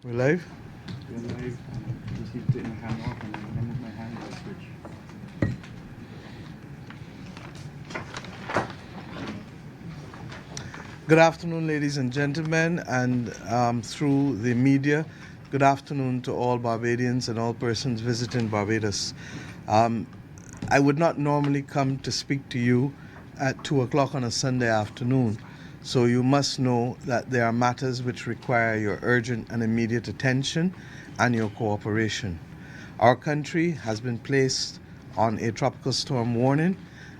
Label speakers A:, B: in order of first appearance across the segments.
A: We're live?
B: We're live. Just need to take my hand off and then remove my hand by switch.
A: Good afternoon, ladies and gentlemen, and through the media, good afternoon to all Barbadians and all persons visiting Barbados. I would not normally come to speak to you at 2 o'clock on a Sunday afternoon, so you must know that there are matters which require your urgent and immediate attention and your cooperation. Our country has been placed on a tropical storm warning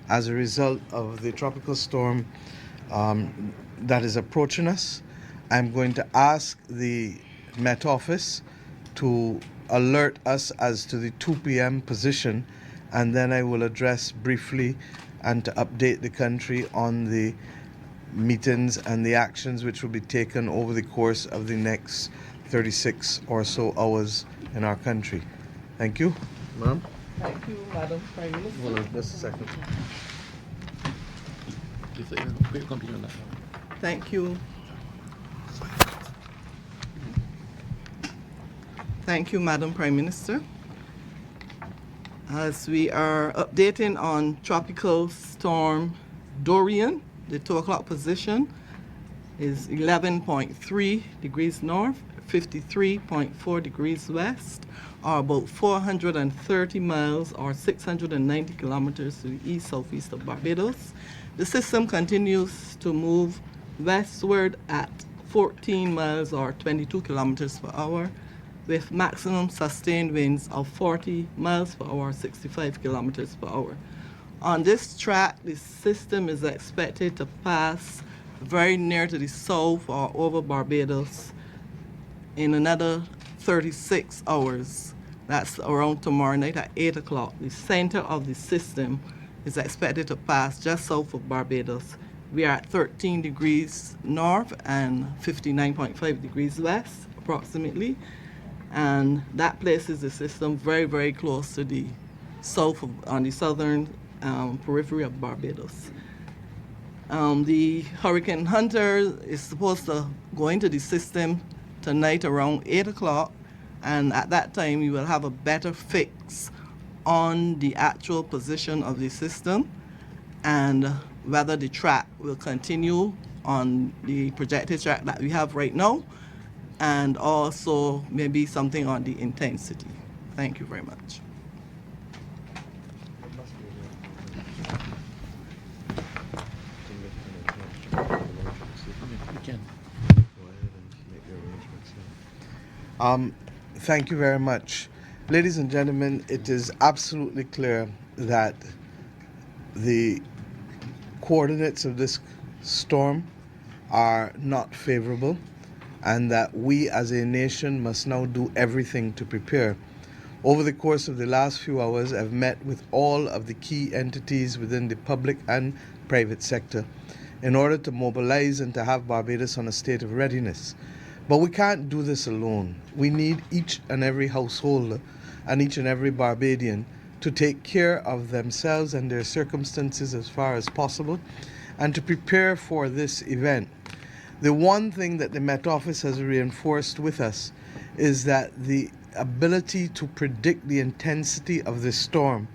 A: as a result of the tropical storm that is approaching us. I'm going to ask the Met Office to alert us as to the 2 p.m. position, and then I will address briefly and to update the country on the meetings and the actions which will be taken over the course of the next 36 or so hours in our country. Thank you. Ma'am?
C: Thank you, Madam Prime Minister.
A: Hold on just a second.
C: Thank you. Thank you, Madam Prime Minister. As we are updating on Tropical Storm Dorian, the 2 o'clock position is 11.3 degrees north, 53.4 degrees west, or about 430 miles or 690 kilometers to the east-southeast of Barbados. The system continues to move westward at 14 miles or 22 kilometers per hour, with maximum sustained winds of 40 miles per hour, 65 kilometers per hour. On this track, the system is expected to pass very near to the south or over Barbados in another 36 hours. That's around tomorrow night at 8 o'clock. The center of the system is expected to pass just south of Barbados. We are at 13 degrees north and 59.5 degrees west, approximately. And that places the system very, very close to the south on the southern periphery of Barbados. The Hurricane Hunter is supposed to go into the system tonight around 8 o'clock, and at that time you will have a better fix on the actual position of the system and whether the track will continue on the projected track that we have right now, and also maybe something on the intensity. Thank you very much.
A: Thank you very much. Ladies and gentlemen, it is absolutely clear that the coordinates of this storm are not favorable, and that we as a nation must now do everything to prepare. Over the course of the last few hours, I've met with all of the key entities within the public and private sector in order to mobilize and to have Barbados on a state of readiness. But we can't do this alone. We need each and every householder and each and every Barbadian to take care of themselves and their circumstances as far as possible and to prepare for this event. The one thing that the Met Office has reinforced with us is that the ability to predict the intensity of this storm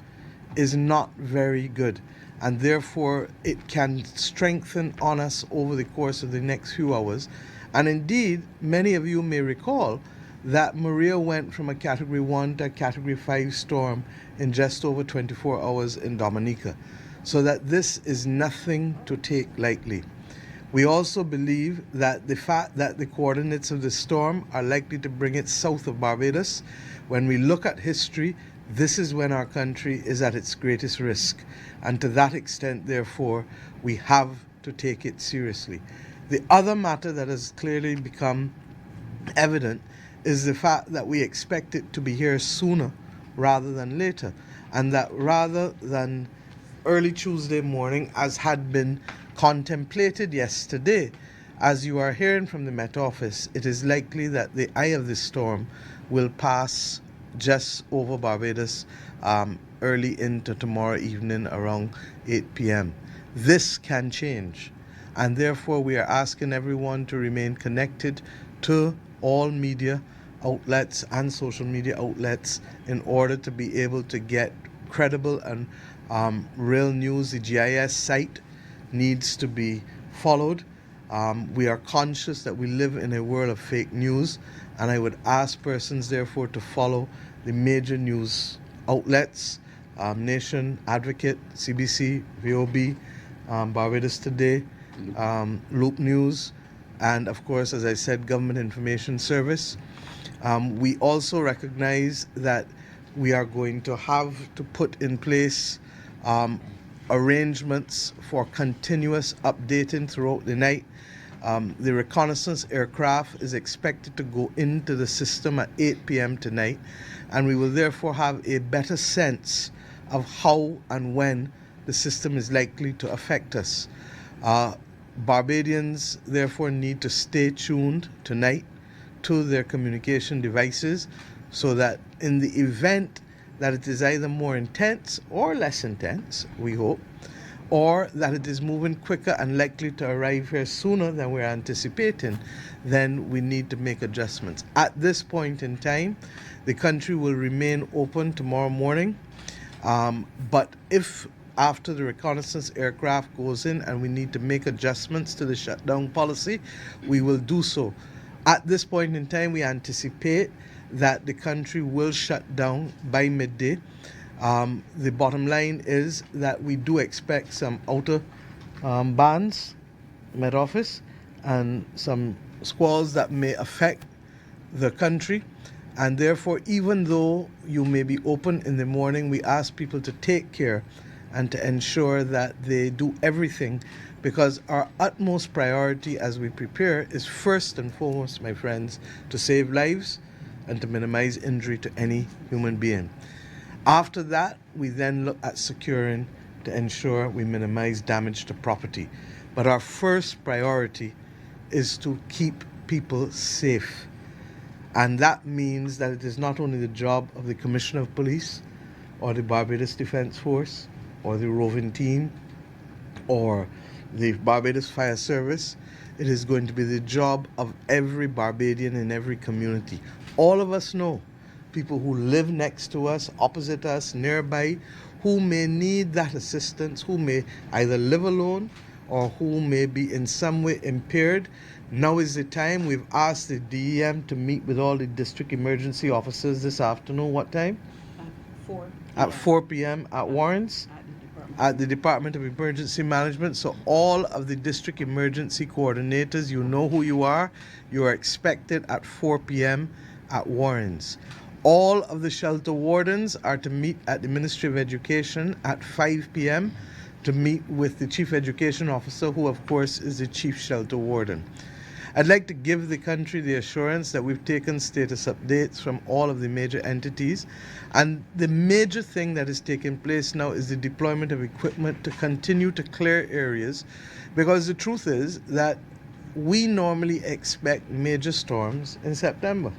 A: is not very good, and therefore it can strengthen on us over the course of the next few hours. And indeed, many of you may recall that Maria went from a Category 1 to a Category 5 storm in just over 24 hours in Dominica. So that this is nothing to take lightly. We also believe that the fact that the coordinates of the storm are likely to bring it south of Barbados, when we look at history, this is when our country is at its greatest risk. And to that extent, therefore, we have to take it seriously. The other matter that has clearly become evident is the fact that we expect it to be here sooner rather than later, and that rather than early Tuesday morning, as had been contemplated yesterday, as you are hearing from the Met Office, it is likely that the eye of the storm will pass just over Barbados early into tomorrow evening around 8 p.m. This can change, and therefore we are asking everyone to remain connected to all media outlets and social media outlets in order to be able to get credible and real news. The GIS site needs to be followed. We are conscious that we live in a world of fake news, and I would ask persons, therefore, to follow the major news outlets, Nation, Advocate, CBC, VOB, Barbados Today, Loop News, and of course, as I said, Government Information Service. We also recognize that we are going to have to put in place arrangements for continuous updating throughout the night. The reconnaissance aircraft is expected to go into the system at 8 p.m. tonight, and we will therefore have a better sense of how and when the system is likely to affect us. Barbadians therefore need to stay tuned tonight to their communication devices so that in the event that it is either more intense or less intense, we hope, or that it is moving quicker and likely to arrive here sooner than we're anticipating, then we need to make adjustments. At this point in time, the country will remain open tomorrow morning, but if after the reconnaissance aircraft goes in and we need to make adjustments to the shutdown policy, we will do so. At this point in time, we anticipate that the country will shut down by midday. The bottom line is that we do expect some outer bands, Met Office, and some squalls that may affect the country. And therefore, even though you may be open in the morning, we ask people to take care and to ensure that they do everything, because our utmost priority as we prepare is first and foremost, my friends, to save lives and to minimize injury to any human being. After that, we then look at securing to ensure we minimize damage to property. But our first priority is to keep people safe. And that means that it is not only the job of the Commissioner of Police or the Barbados Defence Force or the roving team or the Barbados Fire Service. It is going to be the job of every Barbadian in every community. All of us know people who live next to us, opposite us, nearby, who may need that assistance, who may either live alone or who may be in some way impaired. Now is the time. We've asked the DEM to meet with all the district emergency officers this afternoon. What time?
D: 4.
A: At 4 p.m. at Warren's, at the Department of Emergency Management. So all of the district emergency coordinators, you know who you are. You are expected at 4 p.m. at Warren's. All of the shelter wardens are to meet at the Ministry of Education at 5 p.m. to meet with the Chief Education Officer, who of course is the Chief Shelter Warden. I'd like to give the country the assurance that we've taken status updates from all of the major entities, and the major thing that is taking place now is the deployment of equipment to continue to clear areas, because the truth is that we normally expect major storms in September,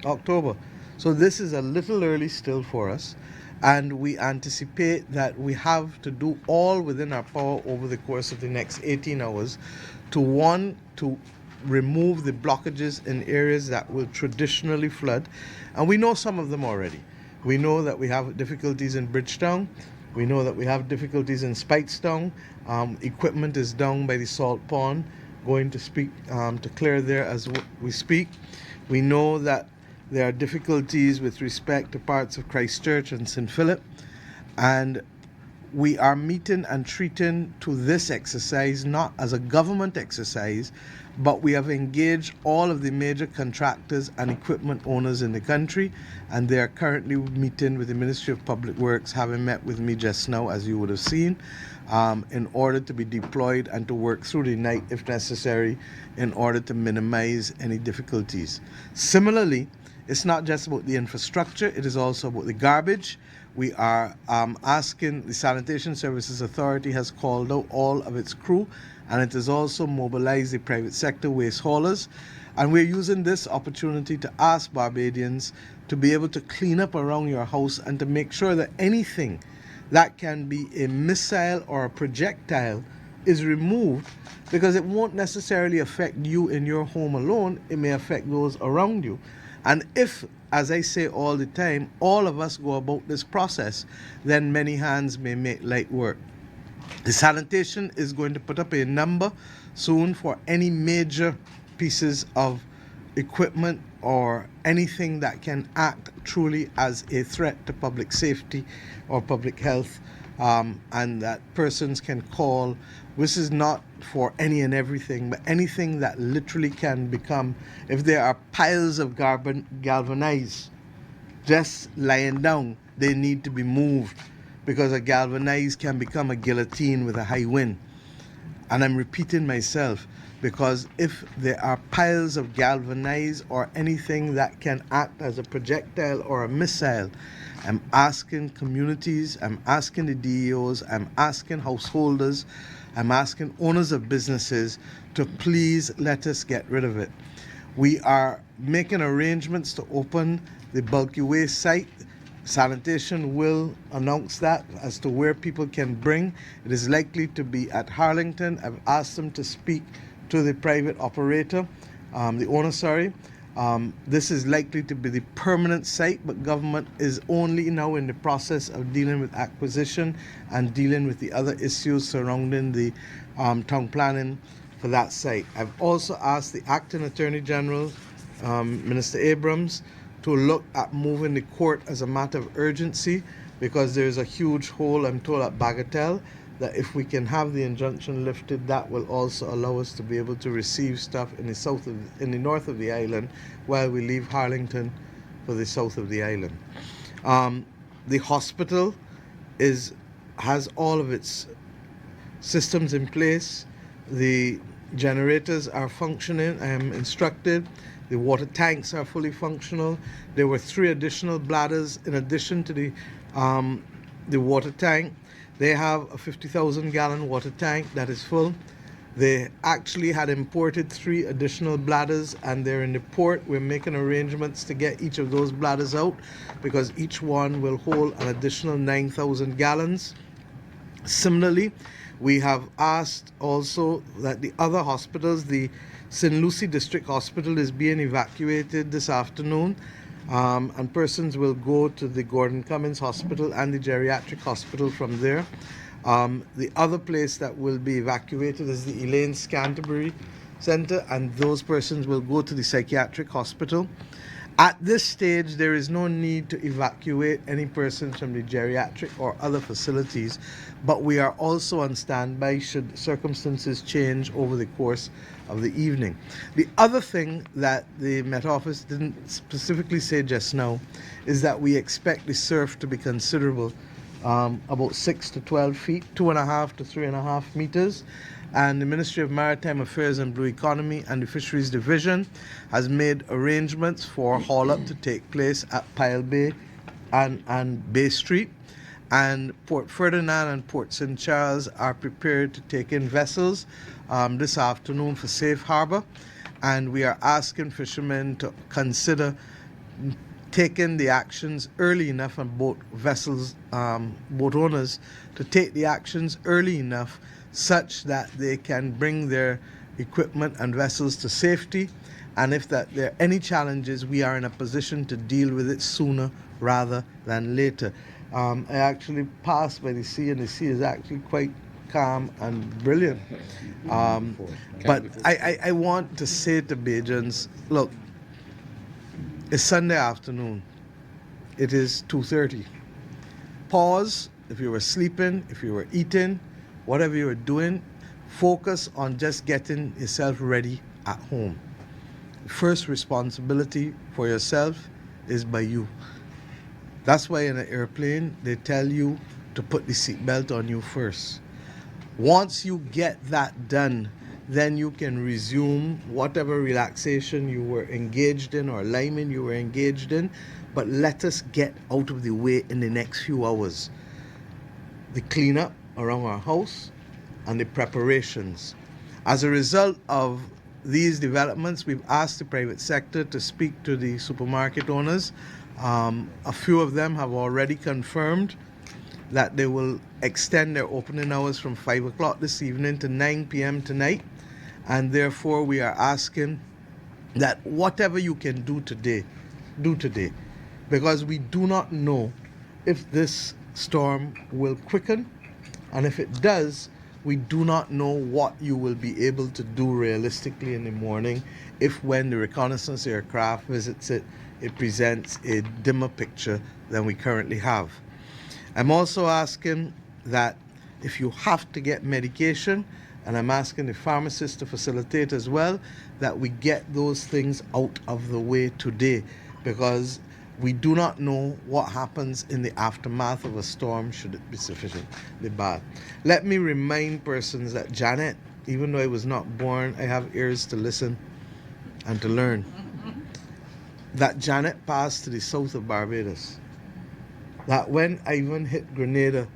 A: October. So this is a little early still for us, and we anticipate that we have to do all within our power over the course of the next 18 hours to remove the blockages in areas that will traditionally flood. And we know some of them already. We know that we have difficulties in Bridgetown. We know that we have difficulties in Speightstown. Equipment is down by the Salt Pond, going to clear there as we speak. We know that there are difficulties with respect to parts of Christchurch and St. Philip. And we are meeting and treating to this exercise not as a government exercise, but we have engaged all of the major contractors and equipment owners in the country, and they are currently meeting with the Ministry of Public Works, having met with me just now, as you would have seen, in order to be deployed and to work through the night if necessary in order to minimize any difficulties. Similarly, it's not just about the infrastructure, it is also about the garbage. We are asking, the Sanitation Services Authority has called out all of its crew, and it has also mobilized the private sector waste haulers. And we're using this opportunity to ask Barbadians to be able to clean up around your house and to make sure that anything that can be a missile or a projectile is removed, because it won't necessarily affect you in your home alone. It may affect those around you. And if, as I say all the time, all of us go about this process, then many hands may make light work. The sanitation is going to put up a number soon for any major pieces of equipment or anything that can act truly as a threat to public safety or public health, and that persons can call. This is not for any and everything, but anything that literally can become, if there are piles of galvanized just lying down, they need to be moved, because a galvanized can become a guillotine with a high wind. And I'm repeating myself, because if there are piles of galvanized or anything that can act as a projectile or a missile, I'm asking communities, I'm asking the DEOs, I'm asking householders, I'm asking owners of businesses to please let us get rid of it. We are making arrangements to open the bulky waste site. Sanitation will announce that as to where people can bring. It is likely to be at Harlington. I've asked them to speak to the private operator, the owner, sorry. This is likely to be the permanent site, but government is only now in the process of dealing with acquisition and dealing with the other issues surrounding the town planning for that site. I've also asked the acting Attorney General, Minister Abrams, to look at moving the court as a matter of urgency, because there's a huge hole, I'm told, at Bagatelle, that if we can have the injunction lifted, that will also allow us to be able to receive stuff in the north of the island, while we leave Harlington for the south of the island. The hospital has all of its systems in place. The generators are functioning, I am instructed. The water tanks are fully functional. There were 3 additional bladders in addition to the water tank. They have a 50,000 gallon water tank that is full. They actually had imported 3 additional bladders, and they're in the port. We're making arrangements to get each of those bladders out, because each one will hold an additional 9,000 gallons. Similarly, we have asked also that the other hospitals, the St. Lucie District Hospital is being evacuated this afternoon, and persons will go to the Gordon Cummins Hospital and the geriatric hospital from there. The other place that will be evacuated is the Elaine Scanterbury Center, and those persons will go to the psychiatric hospital. At this stage, there is no need to evacuate any persons from the geriatric or other facilities, but we are also on standby should circumstances change over the course of the evening. The other thing that the Met Office didn't specifically say just now is that we expect the surf to be considerable, about 6 to 12 feet, 2.5 to 3.5 meters. And the Ministry of Maritime Affairs and Blue Economy and the Fisheries Division has made arrangements for haul-up to take place at Pile Bay and Bay Street. And Port Ferdinand and Port St. Charles are prepared to take in vessels this afternoon for safe harbor. And we are asking fishermen to consider taking the actions early enough, and boat owners to take the actions early enough such that they can bring their equipment and vessels to safety. And if there are any challenges, we are in a position to deal with it sooner rather than later. I actually passed by the sea, and the sea is actually quite calm and brilliant. But I want to say to Bajans, look, it's Sunday afternoon. It is 2:30. Pause. If you were sleeping, if you were eating, whatever you were doing, focus on just getting yourself ready at home. First responsibility for yourself is by you. That's why in an airplane, they tell you to put the seatbelt on you first. Once you get that done, then you can resume whatever relaxation you were engaged in or liming you were engaged in. But let us get out of the way in the next few hours. The cleanup around our house and the preparations. As a result of these developments, we've asked the private sector to speak to the supermarket owners. A few of them have already confirmed that they will extend their opening hours from 5 o'clock this evening to 9 p.m. tonight. And therefore, we are asking that whatever you can do today do today, because we do not know if this storm will quicken, and if it does, we do not know what you will be able to do realistically in the morning if, when the reconnaissance aircraft visits it, it presents a dimmer picture than we currently have. I'm also asking that if you have to get medication, and I'm asking the pharmacist to facilitate as well, that we get those things out of the way today, because we do not know what happens in the aftermath of a storm should it be sufficiently bad. Let me remind persons that Janet, even though I was not born, I have ears to listen and to learn, that Janet passed to the south of Barbados. That when Ivan hit Grenada,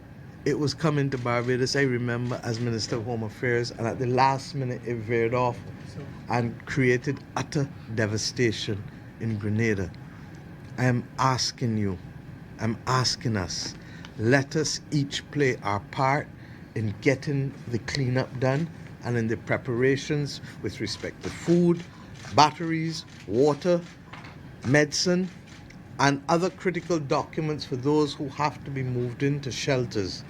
A: it was coming to Barbados, I remember, as Minister of Home Affairs, and at the last minute it veered off and created utter devastation in Grenada. I am asking you, I'm asking us, let us each play our part in getting the cleanup done and in the preparations with respect to food, batteries, water, medicine, and other critical documents for those who have to be moved into shelters.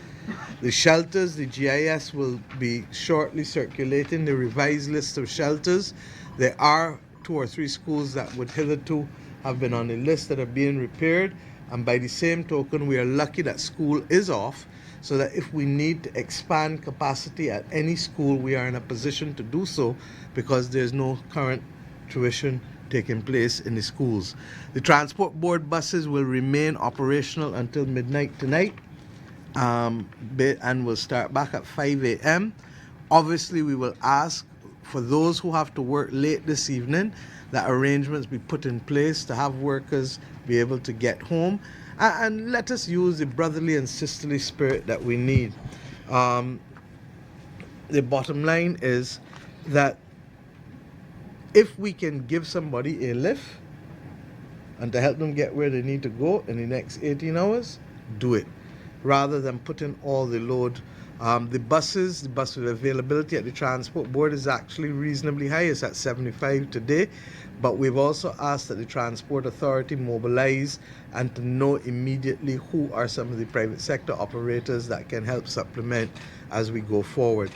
A: The shelters, the GIS will be shortly circulating the revised list of shelters. There are 2 or 3 schools that would hitherto have been on the list that are being repaired, and by the same token, we are lucky that school is off, so that if we need to expand capacity at any school, we are in a position to do so, because there's no current tuition taking place in the schools. The Transport Board buses will remain operational until midnight tonight, and will start back at 5 a.m. Obviously, we will ask for those who have to work late this evening that arrangements be put in place to have workers be able to get home, and let us use the brotherly and sisterly spirit that we need. The bottom line is that if we can give somebody a lift and to help them get where they need to go in the next 18 hours, do it, rather than putting all the load. The bus availability at the Transport Board is actually reasonably high. It's at 75 today, but we've also asked that the Transport Authority mobilize and to know immediately who are some of the private sector operators that can help supplement as we go forward.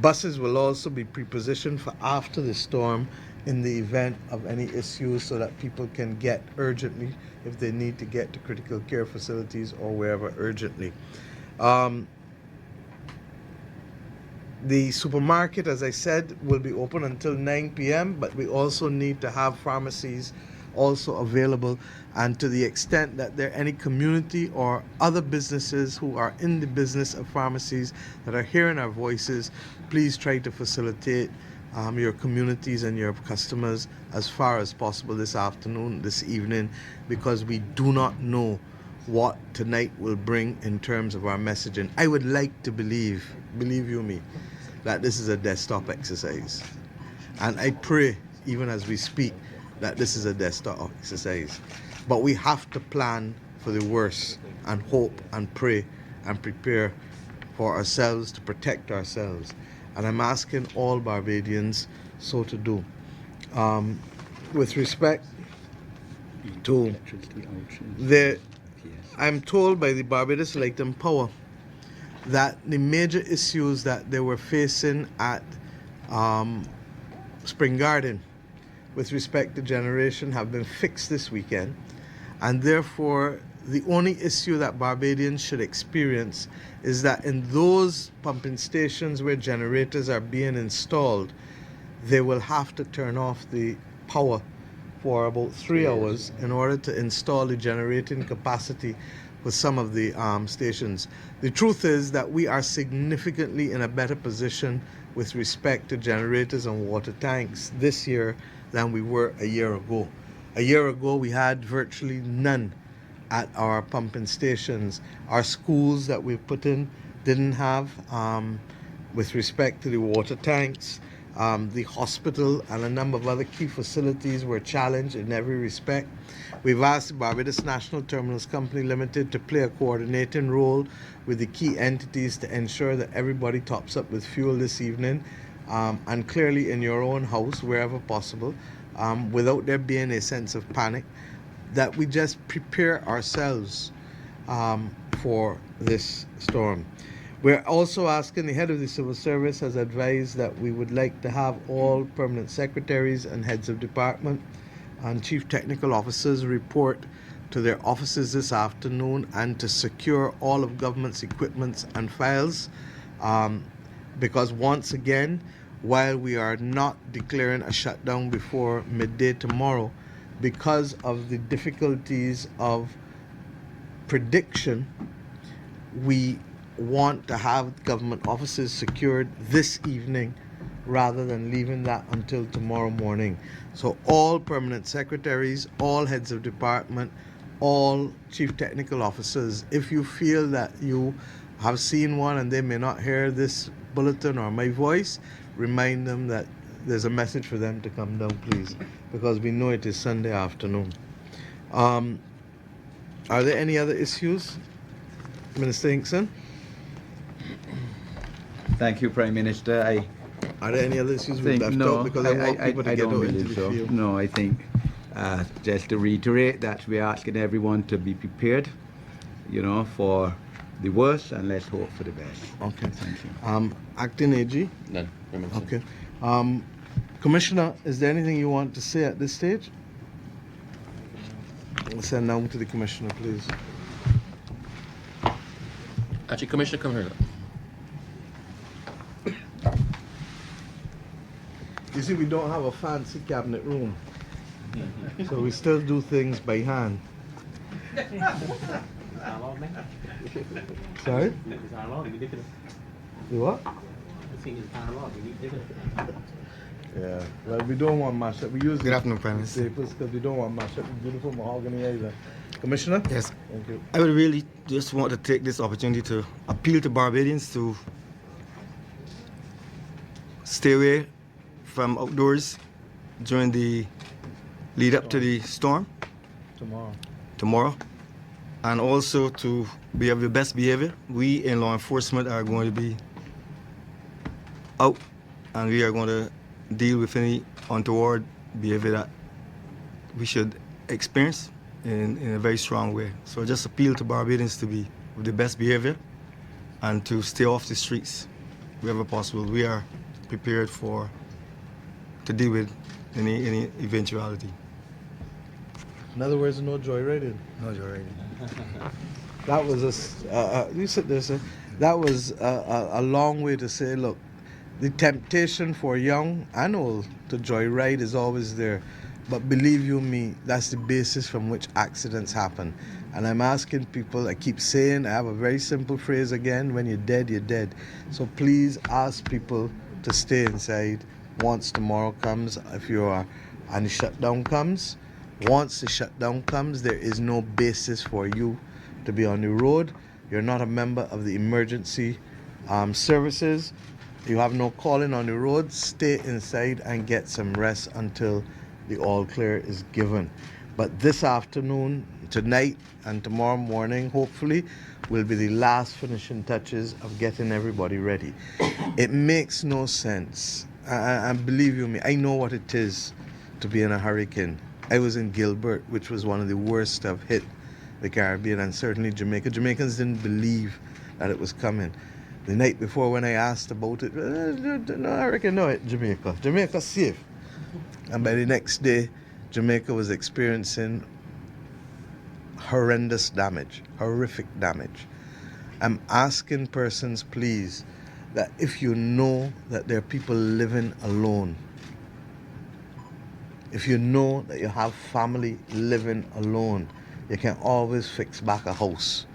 A: Buses will also be prepositioned for after the storm in the event of any issues, so that people can get urgently if they need to get to critical care facilities or wherever urgently. The supermarket, as I said, will be open until 9 p.m., but we also need to have pharmacies also available, and to the extent that there are any community or other businesses who are in the business of pharmacies that are hearing our voices, please try to facilitate your communities and your customers as far as possible this afternoon, this evening, because we do not know what tonight will bring in terms of our messaging. I would like to believe you me, that this is a desktop exercise. And I pray, even as we speak, that this is a desktop exercise. But we have to plan for the worst and hope and pray and prepare for ourselves to protect ourselves. And I'm asking all Barbadians so to do. With respect to I'm told by the Barbados Light and Power that the major issues that they were facing at Spring Garden with respect to generation have been fixed this weekend, and therefore the only issue that Barbadians should experience is that in those pumping stations where generators are being installed, they will have to turn off the power for about 3 hours in order to install the generating capacity for some of the stations. The truth is that we are significantly in a better position with respect to generators and water tanks this year than we were a year ago. A year ago, we had virtually none at our pumping stations. Our schools that we've put in didn't have, with respect to the water tanks. The hospital and a number of other key facilities were challenged in every respect. We've asked the Barbados National Terminals Company Limited to play a coordinating role with the key entities to ensure that everybody tops up with fuel this evening, and clearly in your own house, wherever possible. without there being a sense of panic, that we just prepare ourselves for this storm. We're also asking, the head of the civil service has advised that we would like to have all permanent secretaries and heads of department and chief technical officers report to their offices this afternoon and to secure all of government's equipments and files, because once again, while we are not declaring a shutdown before midday tomorrow, because of the difficulties of prediction, we want to have government offices secured this evening rather than leaving that until tomorrow morning. So all permanent secretaries, all heads of department, all chief technical officers, if you feel that you have seen one and they may not hear this bulletin or my voice, remind them that there's a message for them to come down, please, because we know it is Sunday afternoon. Are there any other issues, Minister Hinkson?
B: Thank you, Prime Minister.
A: Are there any other issues we've left out? Because I want people to
B: I
A: get
B: don't
A: out into
B: believe
A: the
B: so.
A: field.
B: No, I think just to reiterate that we're asking everyone to be prepared, for the worst, and let's hope for the best.
A: Okay.
B: Thank you.
A: Acting AG?
D: None.
A: Okay. Commissioner, is there anything you want to say at this stage? I'll send now to the Commissioner, please.
D: Actually, Commissioner, come here.
A: You see, we don't have a fancy cabinet room, so we still do things by hand. Sorry? You what? Yeah, well, we don't want mash up. We use
E: Good afternoon, Prime Minister.
A: staples because we don't want mash up beautiful mahogany either. Commissioner?
E: Yes,
A: Thank you.
E: I would really just want to take this opportunity to appeal to Barbadians to stay away from outdoors during the lead up to the storm tomorrow, and also to be of the best behavior. We in law enforcement are going to be out, and we are going to deal with any untoward behavior that we should experience in a very strong way. So just appeal to Barbadians to be with the best behavior and to stay off the streets wherever possible. We are prepared to deal with any eventuality.
A: In other words, no joyriding.
E: No, you're right.
A: That was you sit there, sir. That was a long way to say, look, the temptation for young and old to joyride is always there. But believe you me, that's the basis from which accidents happen. And I'm asking people, I keep saying, I have a very simple phrase again, when you're dead, you're dead. So please ask people to stay inside once tomorrow comes, if you are, and the shutdown comes. Once the shutdown comes, there is no basis for you to be on the road. You're not a member of the emergency services. You have no calling on the road. Stay inside and get some rest until the all clear is given. But this afternoon, tonight, and tomorrow morning, hopefully, will be the last finishing touches of getting everybody ready. It makes no sense. And believe you me, I know what it is to be in a hurricane. I was in Gilbert, which was one of the worst to have hit the Caribbean, and certainly Jamaica. Jamaicans didn't believe that it was coming. The night before, when I asked about it, no hurricane, no, Jamaica. Jamaica safe. And by the next day, Jamaica was experiencing horrendous damage, horrific damage. I'm asking persons, please, that if you know that there are people living alone, if you know that you have family living alone, you can always fix back a house.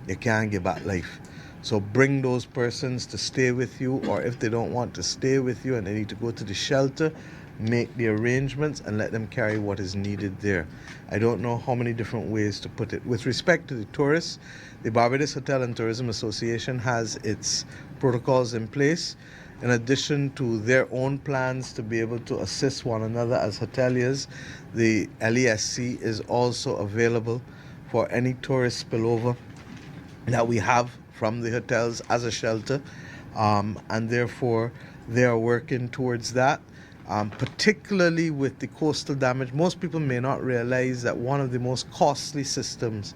A: You can't give back life. So bring those persons to stay with you, or if they don't want to stay with you and they need to go to the shelter, make the arrangements and let them carry what is needed there. I don't know how many different ways to put it. With respect to the tourists, the Barbados Hotel and Tourism Association has its protocols in place. In addition to their own plans to be able to assist one another as hoteliers, the LESC is also available for any tourist spillover that we have from the hotels as a shelter, and therefore they are working towards that. particularly with the coastal damage. Most people may not realize that one of the most costly systems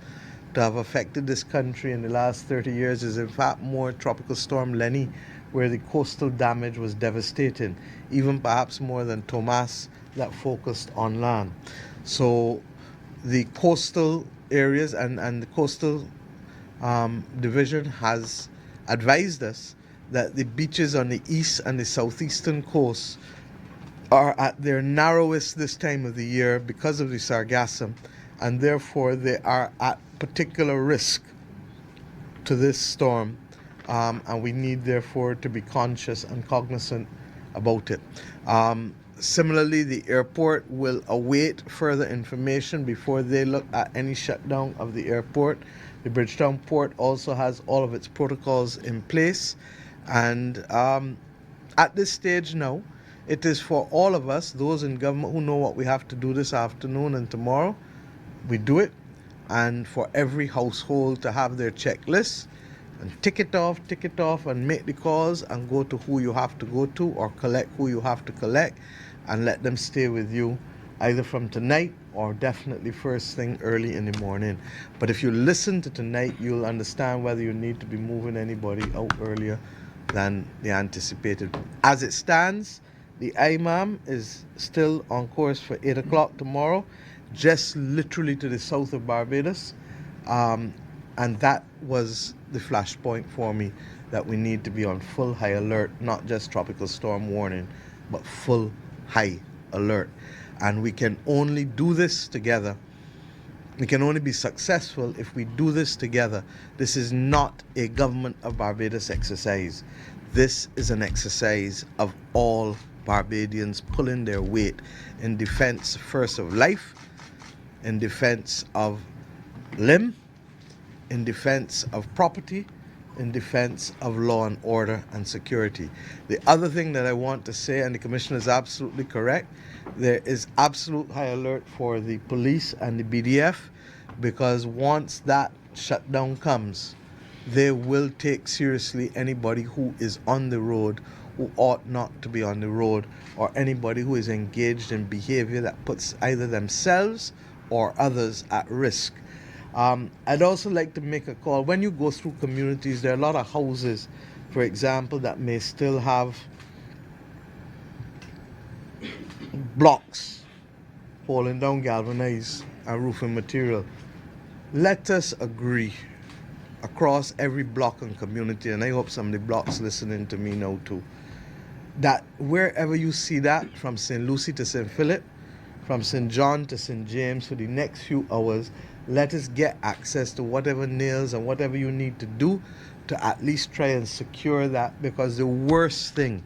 A: to have affected this country in the last 30 years is in fact more Tropical Storm Lenny, where the coastal damage was devastating, even perhaps more than Thomas that focused on land. So the coastal areas and the coastal division has advised us that the beaches on the east and the southeastern coast are at their narrowest this time of the year because of the sargassum, and therefore they are at particular risk to this storm, and we need therefore to be conscious and cognizant about it. Similarly, the airport will await further information before they look at any shutdown of the airport. The Bridgetown port also has all of its protocols in place, and at this stage now, it is for all of us, those in government who know what we have to do this afternoon and tomorrow, we do it, and for every household to have their checklist and tick it off and make the calls and go to who you have to go to or collect who you have to collect, and let them stay with you either from tonight or definitely first thing early in the morning. But if you listen to tonight, you'll understand whether you need to be moving anybody out earlier than the anticipated. As it stands, the IMAM is still on course for 8 o'clock tomorrow, just literally to the south of Barbados. And that was the flashpoint for me, that we need to be on full high alert, not just tropical storm warning, but full high alert. And we can only do this together. We can only be successful if we do this together. This is not a government of Barbados exercise. This is an exercise of all Barbadians pulling their weight in defense first of life, in defense of limb, in defense of property, in defense of law and order and security. The other thing that I want to say, and the Commissioner is absolutely correct, there is absolute high alert for the police and the BDF, because once that shutdown comes, they will take seriously anybody who is on the road who ought not to be on the road, or anybody who is engaged in behavior that puts either themselves or others at risk. I'd also like to make a call. When you go through communities, there are a lot of houses, for example, that may still have blocks falling down, galvanized and roofing material. Let us agree across every block and community, and I hope some of the blocks listening to me now too, that wherever you see that, from St. Lucie to St. Philip, from St. John to St. James, for the next few hours, let us get access to whatever nails and whatever you need to do to at least try and secure that, because the worst thing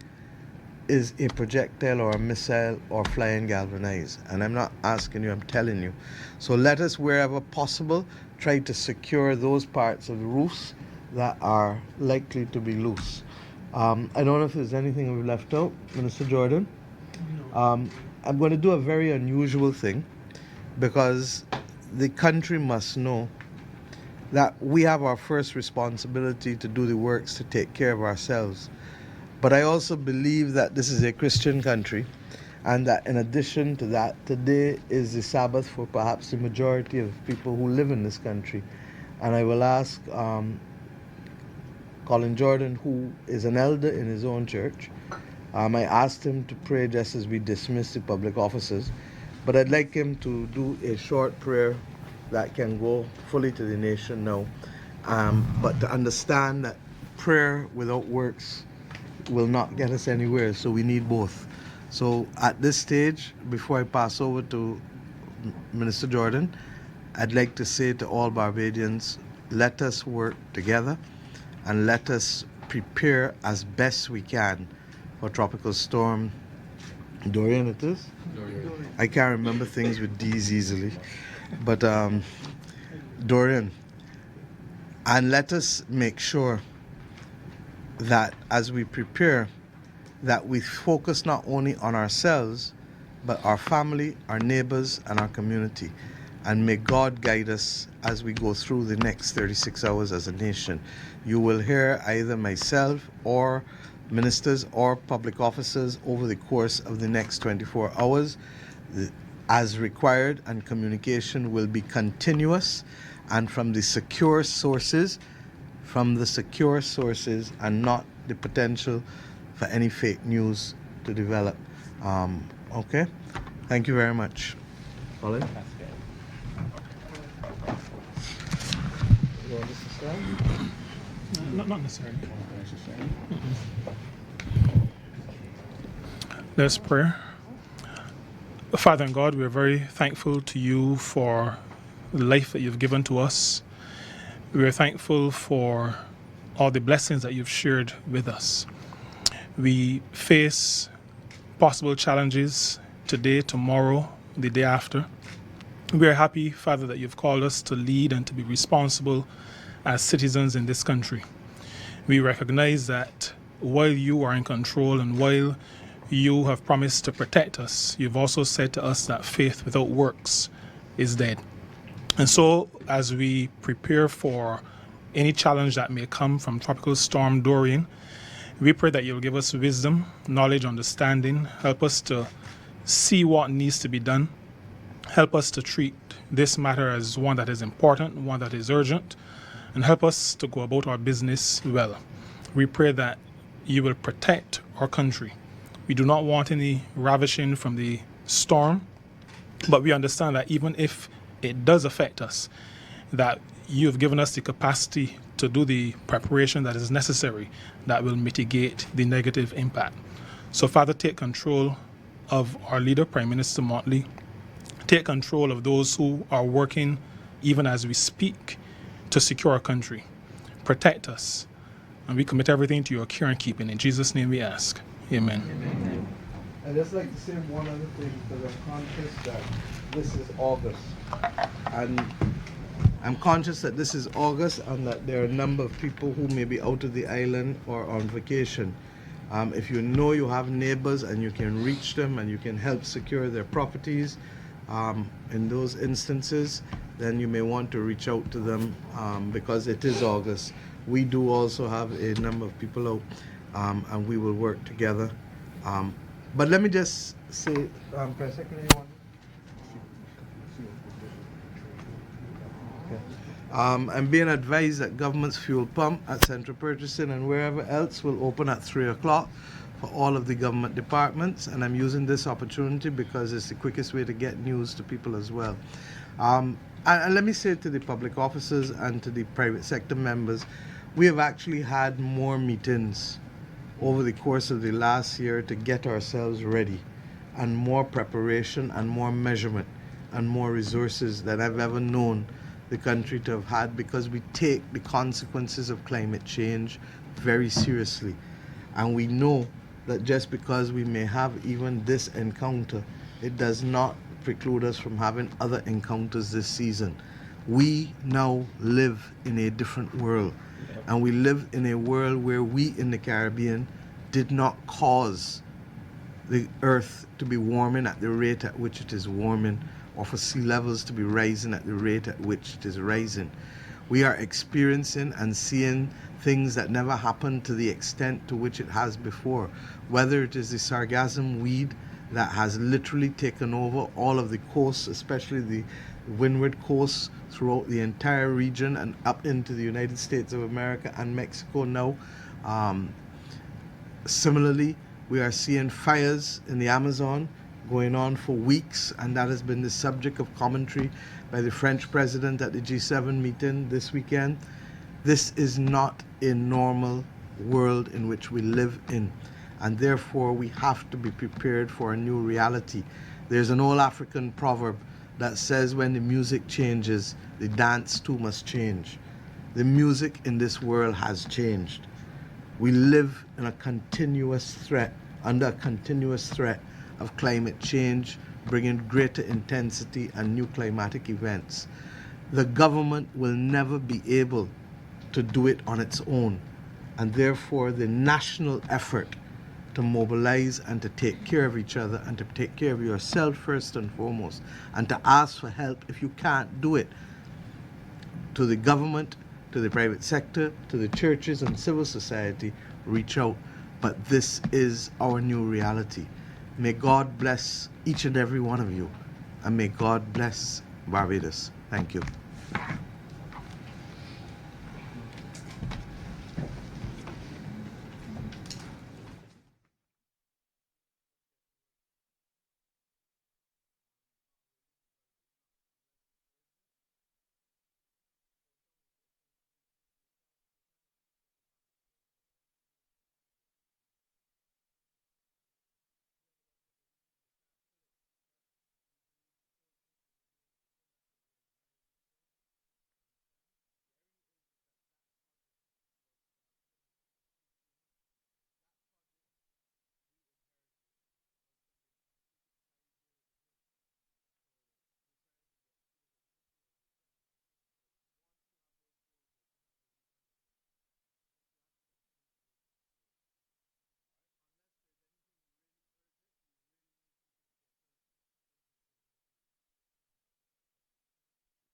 A: is a projectile or a missile or flying galvanized. And I'm not asking you, I'm telling you. So let us, wherever possible, try to secure those parts of the roofs that are likely to be loose. I don't know if there's anything we've left out, Minister Jordan. I'm going to do a very unusual thing, because the country must know that we have our first responsibility to do the works to take care of ourselves. But I also believe that this is a Christian country, and that in addition to that, today is the Sabbath for perhaps the majority of people who live in this country. And I will ask Colin Jordan, who is an elder in his own church, I asked him to pray just as we dismiss the public officers, but I'd like him to do a short prayer that can go fully to the nation now, but to understand that prayer without works will not get us anywhere, so we need both. So at this stage, before I pass over to Minister Jordan, I'd like to say to all Barbadians, let us work together and let us prepare as best we can for Tropical Storm Dorian, it is? Dorian. I can't remember things with D's easily, but Dorian. And let us make sure that as we prepare, that we focus not only on ourselves, but our family, our neighbors, and our community. And may God guide us as we go through the next 36 hours as a nation. You will hear either myself or ministers or public officers over the course of the next 24 hours as required, and communication will be continuous and from the secure sources, and not the potential for any fake news to develop. Okay? Thank you very much. Colin?
F: Not necessarily. Let's pray. Father and God, we are very thankful to you for the life that you've given to us. We are thankful for all the blessings that you've shared with us. We face possible challenges today, tomorrow, the day after. We are happy, Father, that you've called us to lead and to be responsible as citizens in this country. We recognize that while you are in control and while you have promised to protect us, you've also said to us that faith without works is dead. And so, as we prepare for any challenge that may come from Tropical Storm Dorian, we pray that you'll give us wisdom, knowledge, understanding, help us to see what needs to be done, help us to treat this matter as one that is important, one that is urgent, and help us to go about our business well. We pray that you will protect our country. We do not want any ravishing from the storm, but we understand that even if it does affect us, that you have given us the capacity to do the preparation that is necessary that will mitigate the negative impact. So, Father, take control of our leader, Prime Minister Motley. Take control of those who are working, even as we speak, to secure our country. Protect us. And we commit everything to your care and keeping. In Jesus' name we ask. Amen.
A: Amen. I'd just like to say one other thing, because I'm conscious that this is August. And I'm conscious that this is August and that there are a number of people who may be out of the island or on vacation. If you know you have neighbors and you can reach them and you can help secure their properties, in those instances, then you may want to reach out to them, because it is August. We do also have a number of people out, and we will work together. But let me just say, Press Secretary, I'm being advised that government's fuel pump at Central Purchasing and wherever else will open at 3 o'clock for all of the government departments, and I'm using this opportunity because it's the quickest way to get news to people as well. And let me say to the public officers and to the private sector members, we have actually had more meetings over the course of the last year to get ourselves ready, and more preparation and more measurement and more resources than I've ever known the country to have had, because we take the consequences of climate change very seriously. And we know that just because we may have even this encounter, it does not preclude us from having other encounters this season. We now live in a different world, and we live in a world where we in the Caribbean did not cause the earth to be warming at the rate at which it is warming, or for sea levels to be rising at the rate at which it is rising. We are experiencing and seeing things that never happened to the extent to which it has before, whether it is the sargassum weed that has literally taken over all of the coasts, especially the windward coasts throughout the entire region and up into the United States of America and Mexico now. Similarly, we are seeing fires in the Amazon going on for weeks, and that has been the subject of commentary by the French president at the G7 meeting this weekend. This is not a normal world in which we live in, and therefore we have to be prepared for a new reality. There's an old African proverb that says, when the music changes, the dance too must change. The music in this world has changed. We live in a continuous threat, under a continuous threat of climate change, bringing greater intensity and new climatic events. The government will never be able to do it on its own, and therefore the national effort to mobilize and to take care of each other and to take care of yourself first and foremost, and to ask for help if you can't do it, to the government, to the private sector, to the churches and civil society, reach out. but this is our new reality. May God bless each and every one of you, and may God bless Barbados. Thank you.